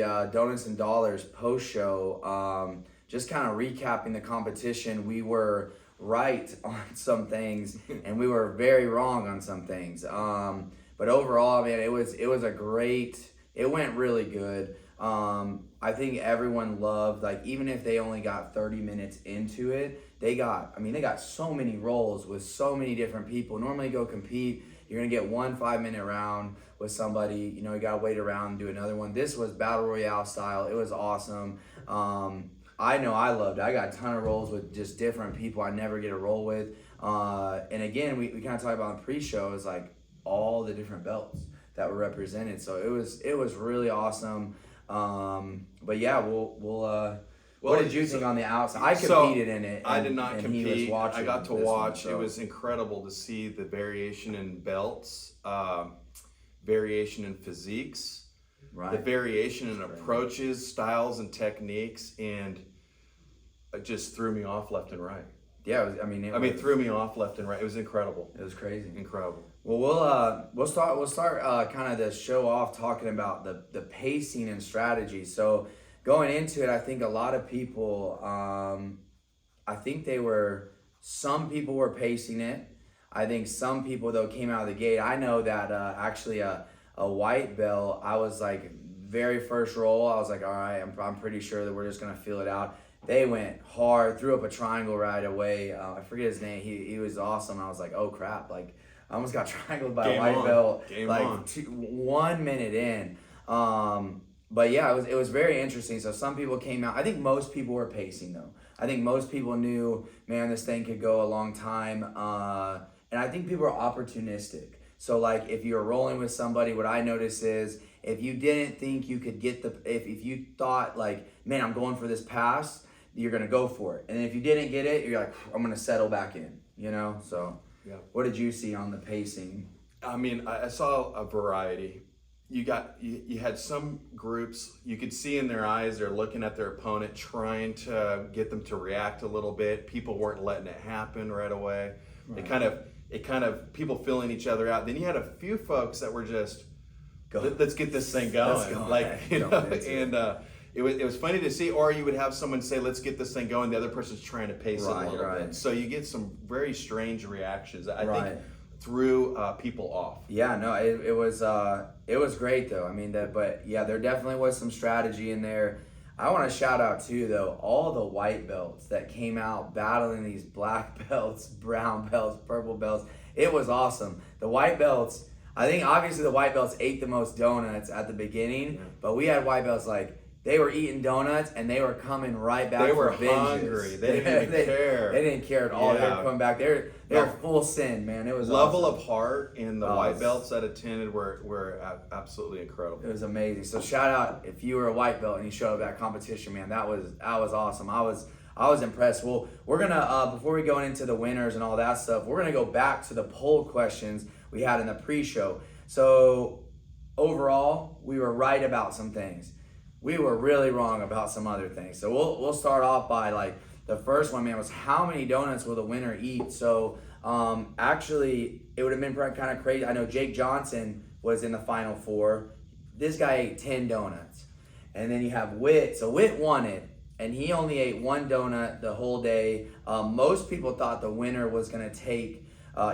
Donuts and Dollars post show, just kind of recapping the competition. We were right on some things and we were very wrong on some things. But overall, man, it was a great. It went really good. I think everyone loved, like, even if they only got 30 minutes into it, they got so many roles with so many different people. Normally go compete, you're gonna get 1 5-minute round with somebody, you gotta wait around and do another one. This was Battle Royale style. It was awesome. I know I loved it. I got a ton of roles with just different people I never get a roll with. And again, we kind of talked about in the pre-show, is like all the different belts that were represented. So it was really awesome. But yeah, what did you think on the outside? I competed in it. I did not compete. I got to watch. One, so. It was incredible to see the variation in belts, variation in physiques, right. The variation in approaches, styles, and techniques, and it just threw me off left and right. Yeah, it threw me off left and right. It was incredible. It was crazy. Incredible. Well, we'll start kind of the show off talking about the pacing and strategy. So going into it, I think a lot of people, some people were pacing it. I think some people though came out of the gate. I know that actually a white belt, I was like very first roll. I was like, all right, I'm pretty sure that we're just gonna feel it out. They went hard, threw up a triangle right away. I forget his name. He was awesome. I was like, oh crap! Like I almost got triangled by a white belt. 1 minute in. But yeah, it was very interesting. So some people came out. I think most people were pacing though. I think most people knew, man, this thing could go a long time. And I think people are opportunistic. So like if you're rolling with somebody, what I notice is if you didn't think you could get if you thought like, man, I'm going for this pass, you're gonna go for it. And if you didn't get it, you're like, I'm gonna settle back in, So yeah. What did you see on the pacing? I saw a variety. You had some groups, you could see in their eyes, they're looking at their opponent, trying to get them to react a little bit. People weren't letting it happen right away. Right. It kind of people feeling each other out. Then you had a few folks that were just, let's get this thing going. It was funny to see, or you would have someone say, let's get this thing going. The other person's trying to pace it a little bit. So you get some very strange reactions. I think threw people off. Yeah, no, it was great though. But yeah, there definitely was some strategy in there. I want to shout out too though, all the white belts that came out battling these black belts, brown belts, purple belts. It was awesome. The white belts, I think obviously the white belts ate the most donuts at the beginning, but we had white belts like, they were eating donuts and they were coming right back. They were vengeance. hungry. They didn't even care. They didn't care at all. Yeah. They were coming back. They were full send, man. It was level awesome. of heart in the white belts that attended were absolutely incredible. It was amazing. So shout out if you were a white belt and you showed up at that competition, man. That was awesome. I was impressed. Well, we're gonna before we go into the winners and all that stuff, we're gonna go back to the poll questions we had in the pre-show. So overall, we were right about some things. We were really wrong about some other things. So we'll start off by like the first one, man, was how many donuts will the winner eat? So actually, it would have been kind of crazy. I know Jake Johnson was in the final 4. This guy ate 10 donuts. And then you have Witt. So Witt won it, and he only ate 1 donut the whole day. Most people thought the winner was going to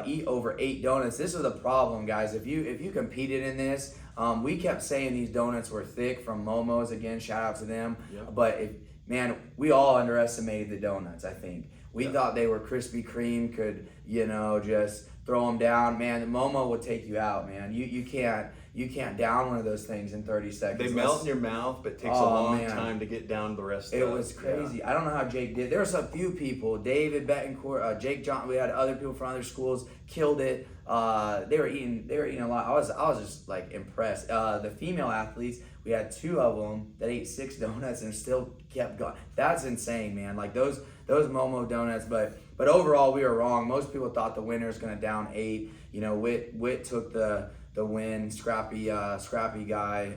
eat over 8 donuts. This was a problem, guys. If you competed in this, we kept saying these donuts were thick from Momo's. Again, shout out to them. Yep. But we all underestimated the donuts. I think we thought they were Krispy Kreme, could just throw them down. Man, Momo will take you out, man. You can't down one of those things in 30 seconds. They melt in your mouth, but it takes a long time to get down the rest of it. It was crazy. Yeah. I don't know how Jake did. There was a few people, David Betancourt, Jake John. We had other people from other schools, killed it. They were eating a lot. I was just like impressed. The female athletes, we had 2 of them that ate 6 donuts and still kept going. That's insane, man. Like those Momo donuts, but overall we were wrong. Most people thought the winner was gonna down 8. Witt took the win, scrappy guy.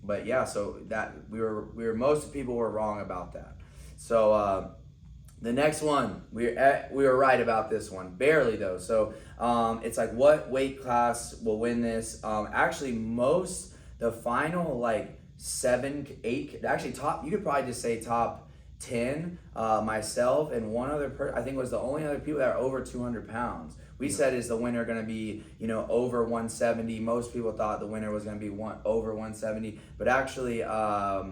But yeah, so that we were most people were wrong about that. So the next one, we were right about this one, barely though. So it's like what weight class will win this? Actually, the final like 7, 8. Actually, top. You could probably just say top 10. Myself and one other person. I think was the only other people that are over 200 pounds. We said is the winner going to be, over 170. Most people thought the winner was going to be over 170, but actually, yeah,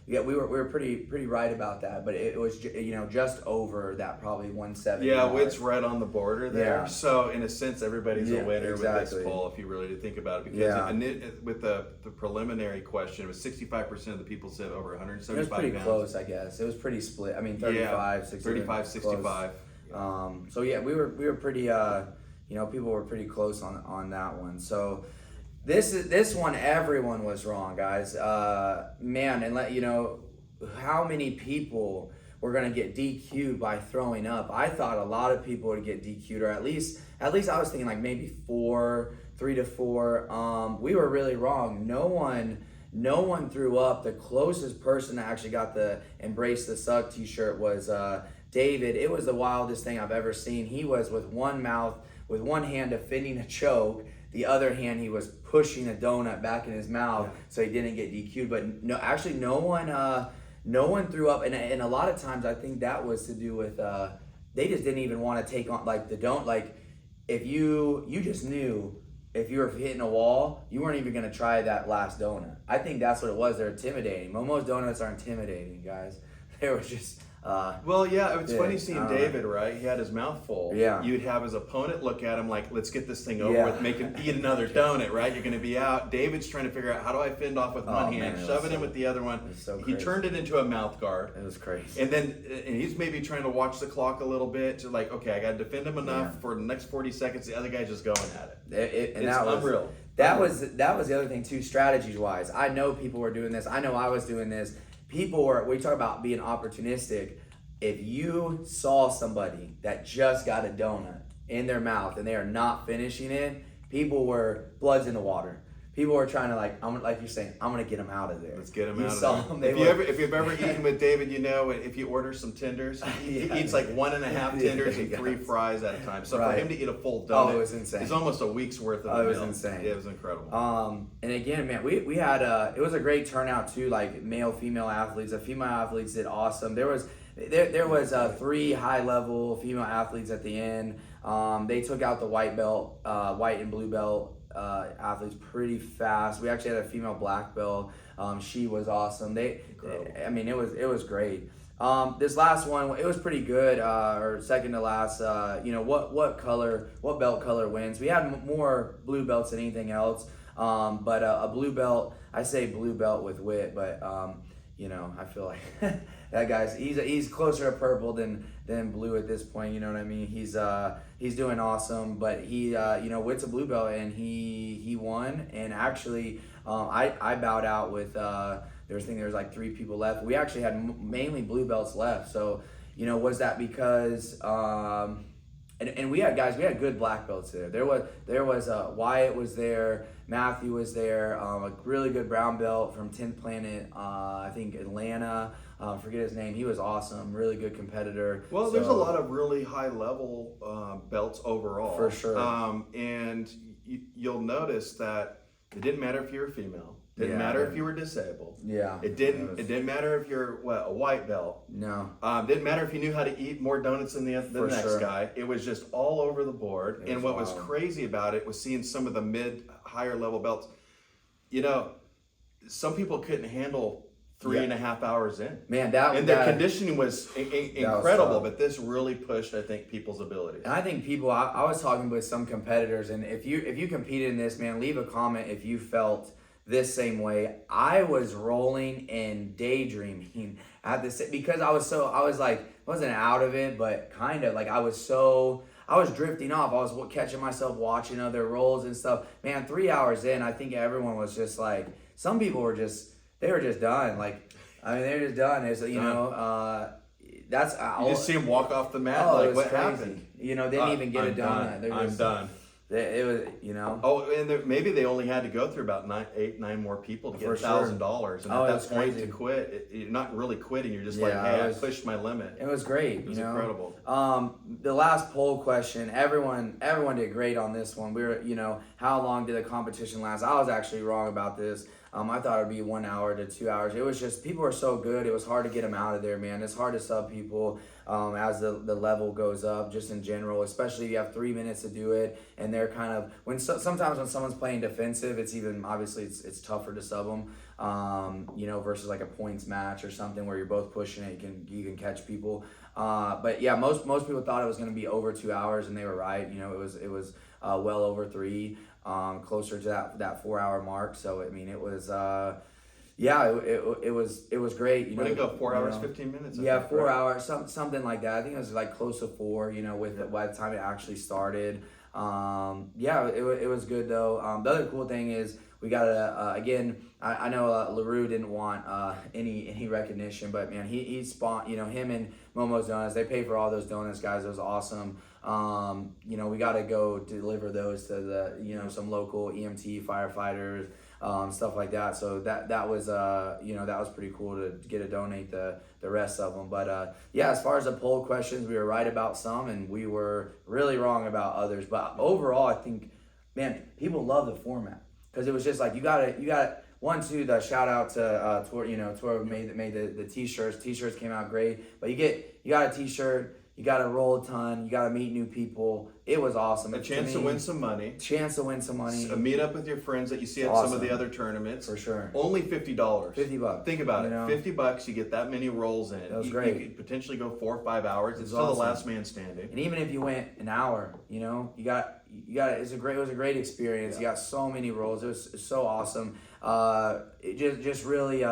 we were pretty right about that. But it was, just over that, probably 170. Yeah, mark. it's right on the border there. Yeah. So in a sense, everybody's a winner with exactly. this poll, if you really think about it. Because with the preliminary question, it was 65% of the people said over 175 It was pretty pounds. close, I guess. It was pretty split. I mean, 35, 60. 35, 65. So yeah, we were pretty, people were pretty close on that one. So this one, everyone was wrong, guys. Man, and let you know how many people were gonna get DQ'd by throwing up. I thought a lot of people would get DQ'd, or at least I was thinking like maybe 3 to 4. We were really wrong. No one threw up. The closest person that actually got the Embrace the Suck t-shirt was David. It was the wildest thing I've ever seen. He was with one hand defending a choke, the other hand he was pushing a donut back in his mouth so he didn't get DQ'd. But no one threw up, and a lot of times I think that was to do with they just didn't even want to take on if you just knew if you were hitting a wall, you weren't even gonna try that last donut. I think that's what it was. They're intimidating. Momo's donuts are intimidating, guys. They were just. It's funny seeing David, right? He had his mouth full. Yeah. You'd have his opponent look at him like, let's get this thing over with, make him eat another donut, right? You're going to be out. David's trying to figure out, how do I fend off with one hand, shove it in with the other one. He turned it into a mouth guard. It was crazy. And he's maybe trying to watch the clock a little bit to okay, I got to defend him enough for the next 40 seconds. The other guy's just going at it. It's unreal. That was the other thing too, strategies wise. I know people were doing this. I know I was doing this. We talk about being opportunistic. If you saw somebody that just got a donut in their mouth and they are not finishing it, blood's in the water. People were trying to like you're saying, I'm gonna get them out of there. Let's get them out of there. If you've ever eaten with David, if you order some tenders, he eats like 1.5 tenders and 3 fries at a time. So for him to eat a full donut, it was insane. It's almost a week's worth of. It was insane. Yeah, it was incredible. And again, man, we had it was a great turnout too. Like male, female athletes. The female athletes did awesome. There was 3 high level female athletes at the end. They took out the white and blue belt athletes pretty fast. We actually had a female black belt. She was awesome. It was great. This last one, it was pretty good, or second to last. What belt color wins? We had more blue belts than anything else. But a blue belt, I say blue belt with wit, but I feel like that guy's he's closer to purple than blue at this point. You know what I mean? He's doing awesome, but Witt's a blue belt and he won. And actually, I bowed out with there was like 3 people left. We actually had mainly blue belts left. So was that because and we had good black belts there. There was Wyatt was there, Matthew was there, a really good brown belt from 10th Planet, I think Atlanta. Forget his name. He was awesome. Really good competitor. Well, there's a lot of really high level belts overall. For sure. And you'll notice that it didn't matter if you were female. Didn't matter if you were disabled. Yeah. It didn't matter if you're a white belt. No. Didn't matter if you knew how to eat more donuts than the next guy. It was just all over the board. And what was crazy about it was seeing some of the higher level belts. Some people couldn't handle 3.5 hours in. Man, their conditioning was incredible, but this really pushed, I think, people's abilities. And I think I was talking with some competitors, and if you competed in this, man, leave a comment if you felt this same way. I was rolling and daydreaming at this because I wasn't out of it, but kind of I was drifting off. I was catching myself watching other rolls and stuff. Man, 3 hours in, I think everyone was just some people were just done. They're just done. It's that's you just see them walk off the mat. What happened? They didn't even get it done. I'm done. It was, Oh, and maybe they only had to go through about 9 more people to get $1,000, and at that point to quit, you're not really quitting. You're just I pushed my limit. It was great. It was incredible. The last poll question, everyone did great on this one. We were, how long did the competition last? I was actually wrong about this. I thought it'd be 1 hour to 2 hours. It was just, people are so good. It was hard to get them out of there, man. It's hard to sub people as the level goes up, just in general, especially if you have 3 minutes to do it. And they're kind of, sometimes when someone's playing defensive, it's even, obviously it's tougher to sub them, versus like a points match or something where you're both pushing it, you can catch people. But yeah, most people thought it was going to be over 2 hours, and they were right. It was well over 3, closer to that 4 hour mark. So I mean, it was it was great. What did it go? 4 hours, 15 minutes? Yeah, 4 hours, something like that. I think it was like close to 4. By the time it actually started. It was good though. The other cool thing is we got again. I know LaRue didn't want any recognition, but man, he spawned. Him and Momo's Donuts. They paid for all those donuts, guys. It was awesome. We got to go deliver those to the some local EMT firefighters, stuff like that. So that was that was pretty cool to get to donate the rest of them. But as far as the poll questions, we were right about some and we were really wrong about others. But overall, I think, man, people love the format because it was just like you got the shout out to Tor made the t-shirts. T-shirts came out great, but you got a t-shirt. You got to roll a ton. You got to meet new people. It was awesome. A chance to win some money. A meet up with your friends that you see at some of the other tournaments. For sure. Only $50. $50. Think about it. $50. You get that many rolls in. That was great. You could potentially go 4 or 5 hours. It's still awesome. The last man standing. And even if you went an hour, you got it was a great experience. Yeah. You got so many rolls. It was so awesome. Just really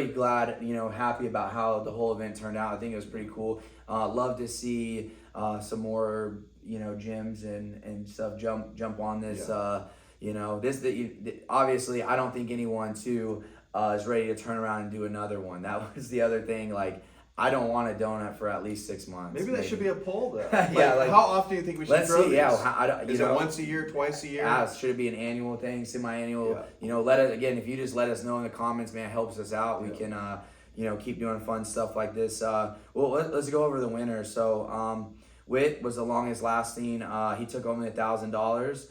glad, happy about how the whole event turned out. I think it was pretty cool. Love to see some more gyms and stuff jump on this. Obviously I don't think anyone too is ready to turn around and do another one. That was the other thing. Like, I don't want a donut for at least 6 months. Maybe that should be a poll though. How often do you think we should let's throw see. these? Yeah, is it once a year, twice a year? Should it be an annual thing, semi-annual? Yeah. If you just let us know in the comments, man, it helps us out. We can keep doing fun stuff like this. Let's go over the winners. So Witt was the longest lasting. He took only $1,000.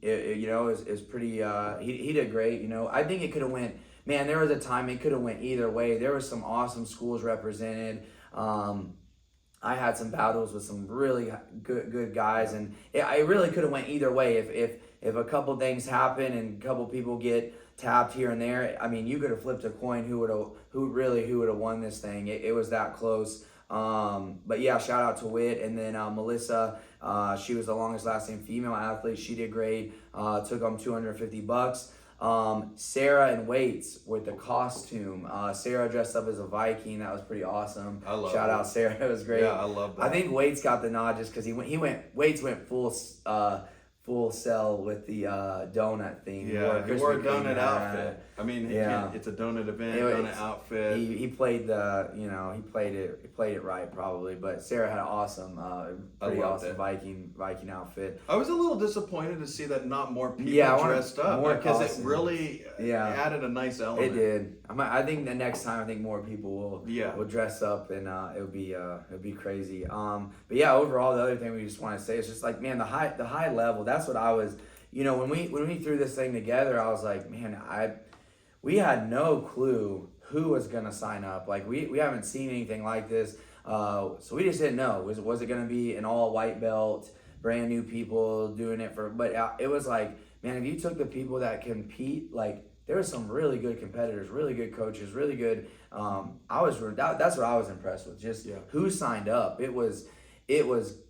It was pretty. He did great. I think it could have went. Man, there was a time it could have went either way. There was some awesome schools represented. I had some battles with some really good guys, and it really could have went either way. If a couple things happen and a couple people get tapped here and there, I mean, you could have flipped a coin who would have won this thing. It was that close. But yeah, shout out to Witt, and then Melissa. She was the longest lasting female athlete. She did great. Took home $250. Sarah and Waits with the costume. Sarah dressed up as a Viking. That was pretty awesome. I love Shout out Sarah. It was great. Yeah, I love that. I think Waits got the nod just because Waits went full sell with the donut theme. Yeah, he wore a donut outfit. I mean, it's a donut event, donut outfit. He played he played it right probably. But Sarah had an awesome, pretty awesome Viking outfit. I was a little disappointed to see that not more people dressed up because it really added a nice element. It did. I think the next time, more people will dress up, and it'll be crazy. But yeah, overall, the other thing we just want to say is just like, man, the high level. That's what I was. When we threw this thing together, I was like, man, we had no clue who was gonna sign up. Like we haven't seen anything like this, so we just didn't know. Was it gonna be an all white belt, brand new people doing it for? But it was like, man, if you took the people that compete, like there were some really good competitors, really good coaches, really good. That's what I was impressed with. Just who signed up. It was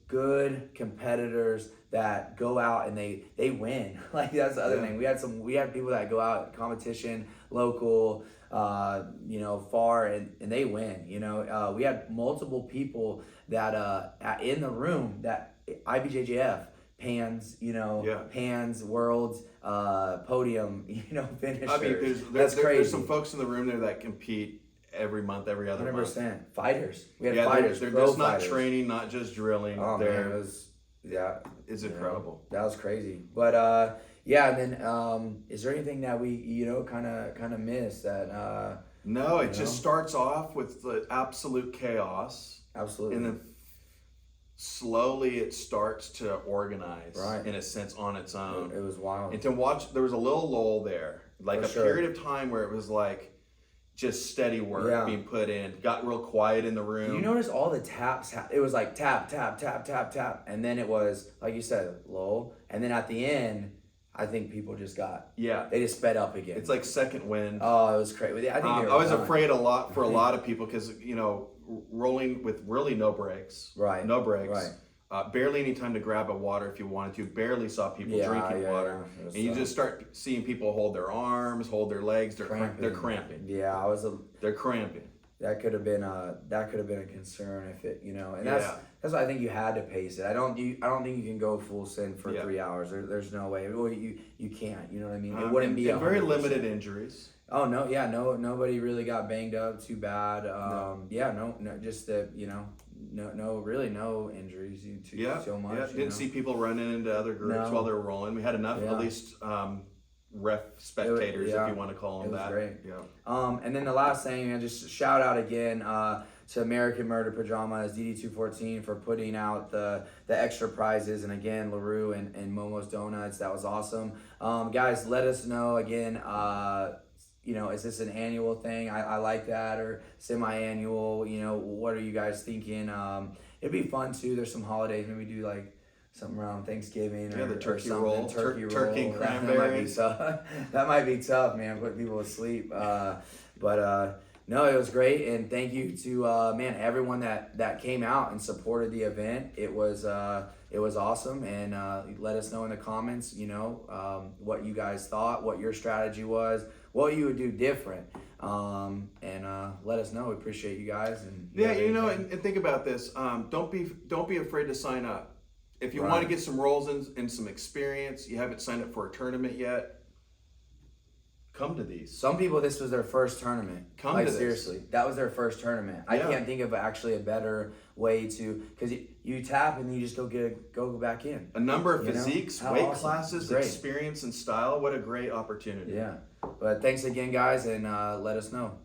good competitors that go out and they win. Like that's the other thing. We had people that go out competition, local, far, and they win. We had multiple people that in the room that IBJJF Pans, Pans Worlds, podium, finishers. I mean, there's crazy. There's some folks in the room there that compete every month, every other 100%. Month. Fighters. We had fighters. They're just not training, not just drilling. Oh man, it's incredible. That was crazy. But and then is there anything that we kind of missed that? No, it just starts off with the absolute chaos. Absolutely. And then slowly it starts to organize in a sense on its own. It was wild. And to watch, there was a little lull there. like For a sure. period of time where it was like just steady work Yeah. being put in. Got real quiet in the room. You notice all the taps, it was like tap, tap, tap, tap, tap. And then it was, like you said, lull. And then at the end, I think people just they just sped up again. It's like second wind. Oh, it was crazy. I think I was afraid a lot of people because, rolling with really no brakes. Right. No brakes. Right. Barely any time to grab a water if you wanted to. Barely saw people drinking water. Yeah. And you just start seeing people hold their arms, hold their legs. They're cramping. Yeah, They're cramping. That could have been a concern if it, and that's why I think you had to pace it. I don't think you can go full send for 3 hours. There's no way. Well, you can't. You know what I mean? It wouldn't be and very 100%. limited injuries. Oh no, yeah, nobody really got banged up too bad. No, just that no injuries so much. Yeah, didn't see people running into other groups while they were rolling. We had enough, at least ref spectators, if you want to call them that. It was great. Yeah. And then the last thing, just shout out again to American Murder Pajamas, DD214 for putting out the extra prizes, and again LaRue and Momo's Donuts. That was awesome. Guys, let us know again. Is this an annual thing? I like that, or semi-annual. What are you guys thinking? It'd be fun too. There's some holidays. Maybe do like something around Thanksgiving the turkey or roll, turkey turkey and cranberry. That might be tough, man. Put people to sleep. No, it was great, and thank you to everyone that came out and supported the event. It was awesome, and let us know in the comments, what you guys thought, what your strategy was, what you would do different, and let us know. We appreciate you guys. And and think about this. Don't be afraid to sign up. If you want to get some rolls and some experience, you haven't signed up for a tournament yet. Come to these. Some people, this was their first tournament. Seriously, that was their first tournament. I can't think of actually a better way to, because you tap and you just go back in. A number of physiques, weight classes, Great. experience, and style. What a great opportunity. Yeah. But thanks again, guys, and let us know.